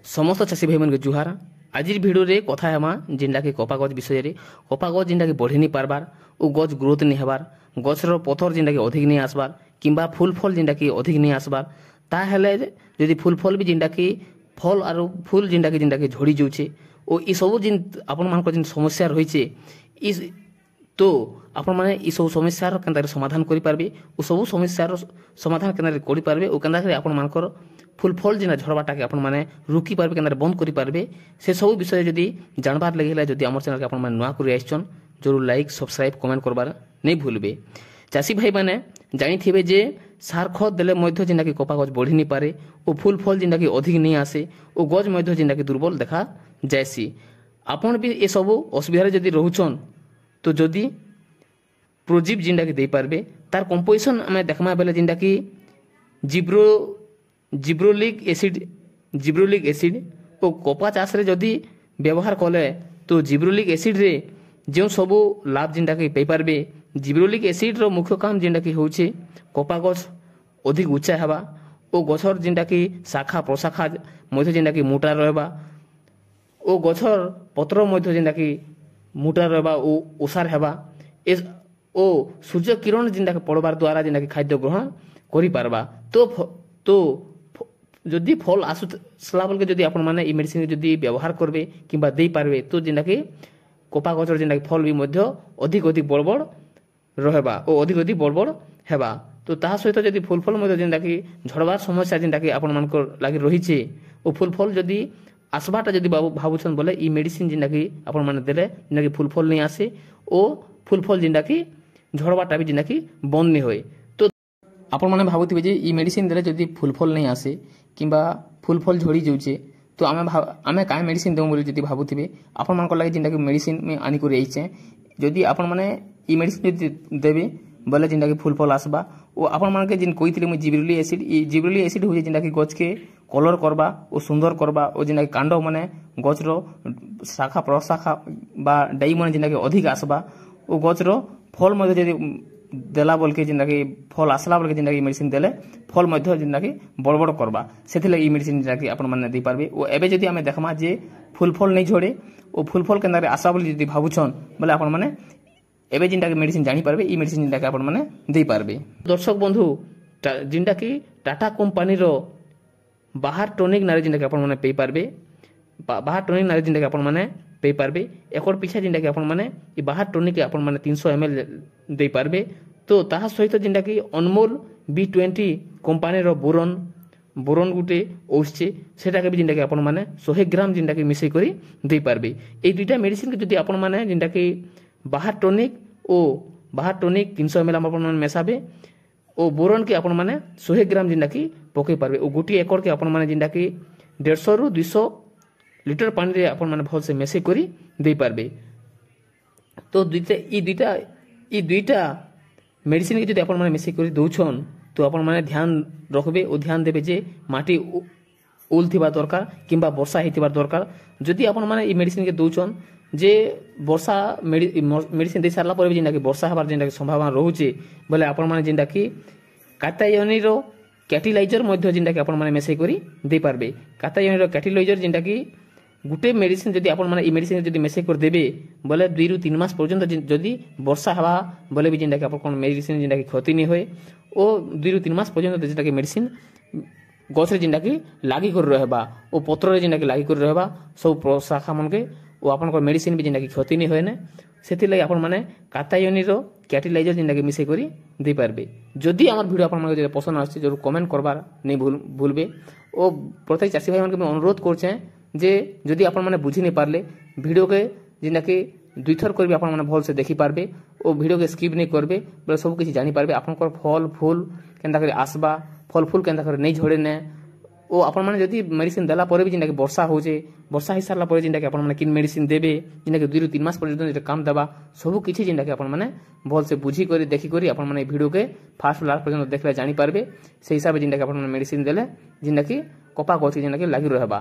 समस्त चाषी भाई मन के जुहार। आज भिडियो रे कथा हेमा जिनटा कि कपा गज विषय रे। कपा गज जिनटा कि बढ़ी नहीं पारबार और गज ग्रोथ नहीं हेबार, गछर पथर जिनटा कि अधिक नहीं आसबार किंबा फुल फल जिनटा कि अधिक नहीं आसबार, ताहेले जदि फुल फल भी जिनटा कि फल आरो फुल जिनटा कि झड़ी जाउछे और ई सब जिन आपन मान को जिन समस्या रहिछे इस तो आपण माने ई सब समस्यार केनता समाधान करि पारबे ओ सब समस्यार समाधान केनता करि पारबे ओ केनता आपण मानकर फुल फल जिना झड़बाटा के आपण माने रुकी पारबे केनता बंद करि पारबे से सब विषय जदि जानबार लगिला जदि हमर चैनल के आपण माने नुआ करि आइछन जरूर लाइक सब्सक्राइब कमेंट करबार नहीं भूलबे। चाषी भाई माने जानी थिबे जे सार खत देले मध्य जिना कि कपा गज बढ़ी नहीं पारे ओ फुल फल जिना कि अधिक नहीं आसे ओ गज मध्य जिना कि दुर्बल देखा जायसी। आपण भी ए सब असुविधा जदि रहउछन तो जदि प्रोजीव जिनटा कि दे पारबे तार कंपोजिशन आमे देखमा बेले जिनटा कि जिब्रोलिक एसिड ओ कपा चाष रे जदि व्यवहार कले तो जिब्रोलिक एसिड रे जो सब लाभ जिनटा कि पै पारबे। जिब्रोलिक एसिड रो मुख्य काम जिनटा कि होउछे कपा गछ अधिक उच्चा हेबा ओ गछर जिनटा कि शाखा प्रशाखा मध्य जिनटा कि मोटा रहबा ओ गछर पत्र मध्य जिनटा कि मोटा रहबा ओ ओसार हेबा ओ सूर्य किरण जिनटा कि पड़बार द्वारा जिनटा कि खाद्य ग्रहण करि पारबा। तो जदि फल आसुसला बल के जदि आपण माने ई मेडिसिन जदि व्यवहार करबे किंबा देई पारबे तो जिनटा कि कपा गछर जिनटा कि फल भी मध्य अधिक अधिक बड़बड़ रहबा ओ अधिक अधिक बड़बड़ हेबा। तो ताहा सहित जदि फुल फल मध्य जिनटा कि झड़बार समस्या जिनटा कि आपण मानकर लागि रहिछे ओ फुल फल जदि आसबाटा जदि भाबुछन बोले ई मेडिसिन जिनटा कि आपण माने देले जिनटा कि फुल फल नहीं आसे ओ फुल फल जिनटा कि झड़बाटा भी जिनटा कि बंद नहीं होए। तो आपण माने भाबुथिबे जे ई मेडिसिन देले जदि फुल फल नहीं आसे किंबा फुल फल झड़ी जाउछे तो आमे काय मेडिसिन देउ बोली जदि भाबुथिबे आपण मानकर लागि जिनटा कि मेडिसिन में आनी करि आइछे जदि आपण माने ई मेडिसिन जदि देबे बोले जिनटा कि फुल फल आसबा ओ आपण मानके जिन कहिथिले मु जिब्रोलिक एसिड होजे जिनटा कि गछ के कलर करबा ओ सुंदर करबा ओ जिनटा कि कांड माने गछ रो शाखा प्रशाखा बा डाई माने जिनटा कि अधिक आसबा ओ गछ रो फल मध्य जदि देला बोल के जिनटा कि फल आसला बोल के जिनटा कि मेडिसिन देले फल मध्य जिनटा कि बड़ करबा सेथिले ई मेडिसिन जिनटा कि आपण माने दे पारबे। ओ एबे जदि हमें देखमा जे फुल फल नहीं झड़े ओ फुल फल केनता रे आसा बोली जदि भाबुछन बोले आपण माने एबे जिनटा कि मेडिसिन जानी पारबे ई मेडिसिन जिनटा कि आपण माने दे पारबे। दर्शक बंधु जिनटा कि टाटा कंपनी रो बाहर टॉनिक नारे जिनटा कि आपण माने पे पारबे बाहर टॉनिक नारे जिनटा कि आपण माने पे पारबे एकर पीछा जिनटा कि आपण माने ई बाहर टॉनिक के आपण माने 300 ml दे पारबे। तो ताहा सहित जिनटा कि अनमोल B20 कंपनी रो बोरन गुटे औषधि सेटा के भी जिनटा कि आपण माने 100 ग्राम जिनटा कि मिसई करी दे पारबे। ए दुईटा मेडिसिन के जदि आपण माने जिनटा कि बाहर टॉनिक 300 ml आपण माने मेसाबे ओ बोरन के आपण माने 100 ग्राम जिनटा कि पके पारबे ओ गुटी एकड़ के आपण माने जिनटा कि 150 रु 200 लिटर पानी रे आपण माने भल से मेसे करी दे पारबे। तो ई दुईटा मेडिसिन के जदि आपण माने मेसे करी दउछन तो आपण माने ध्यान रखबे ओ ध्यान देबे जे माटी ओल थिबा दरकार किंबा वर्षा हेतिबा दरकार। जदि आपण माने ई मेडिसिन के दउछन जे वर्षा मेडिसिन दे सारला पर भी जिनटा कि वर्षा हबार जिनटा कि संभावना रहउचे बोले आपण माने जिनटा कि काटायोनी रो कैटिलाइजर मध्य जिनटा कि आपण माने मेसे करी दे पारबे। काटायोनी रो कैटिलाइजर जिनटा कि गुटे मेडिसिन जदि आपण माने ई मेडिसिन जदि मेसे कर देबे बोले 2 रु 3 मास पर्यंत जदि वर्षा हवा बोले भी जिनटा कि आपण कोन मेडिसिन जिनटा कि क्षति नहीं होय ओ 2 रु 3 मास पर्यंत जिनटा कि मेडिसिन गछ रे जिनटा कि लागी कर रहबा ओ पत्र रे जिनटा कि लागी कर रहबा सब प्रशाखा मन के ओ आपण को मेडिसिन भी जिनटा कि क्षति नहीं होय ने सेति लागि आपण माने काटायोनी रो कैटिलाइजर जिनटा कि मिसे करी दे पारबे। जदि हमर वीडियो आपण माने पसंद आछे जरूर कमेंट करबार नहीं भूलबे। ओ प्रत्येक चाषी भाई मन के अनुरोध करछे जे जदि आपण माने बुझी नहीं पारले वीडियो के जिनटा कि दुई थर कर भी आपण माने भल से देखि पारबे ओ वीडियो के स्किप नहीं करबे बोले सब किछि जानि पारबे आपण को फल फूल केनता करे आसबा फल फूल केनता करे नहीं झड़े ने ओ आपण माने जदि मेडिसिन देला पर भी जिनटा कि वर्षा होजे वर्षा ही सारला पर जिनटा कि आपण माने किन मेडिसिन देबे जिनटा कि 2 रु 3 मास पर्यंत काम देबा सब किछि जिनटा कि आपण माने भल से बुझी करी देखि करी आपण माने वीडियो के फास्ट लास्ट पर्यंत देखले जानि पारबे से हिसाब जिनटा कि आपण माने मेडिसिन देले जिनटा कि कपा गछि जिनटा कि लागि रहबा।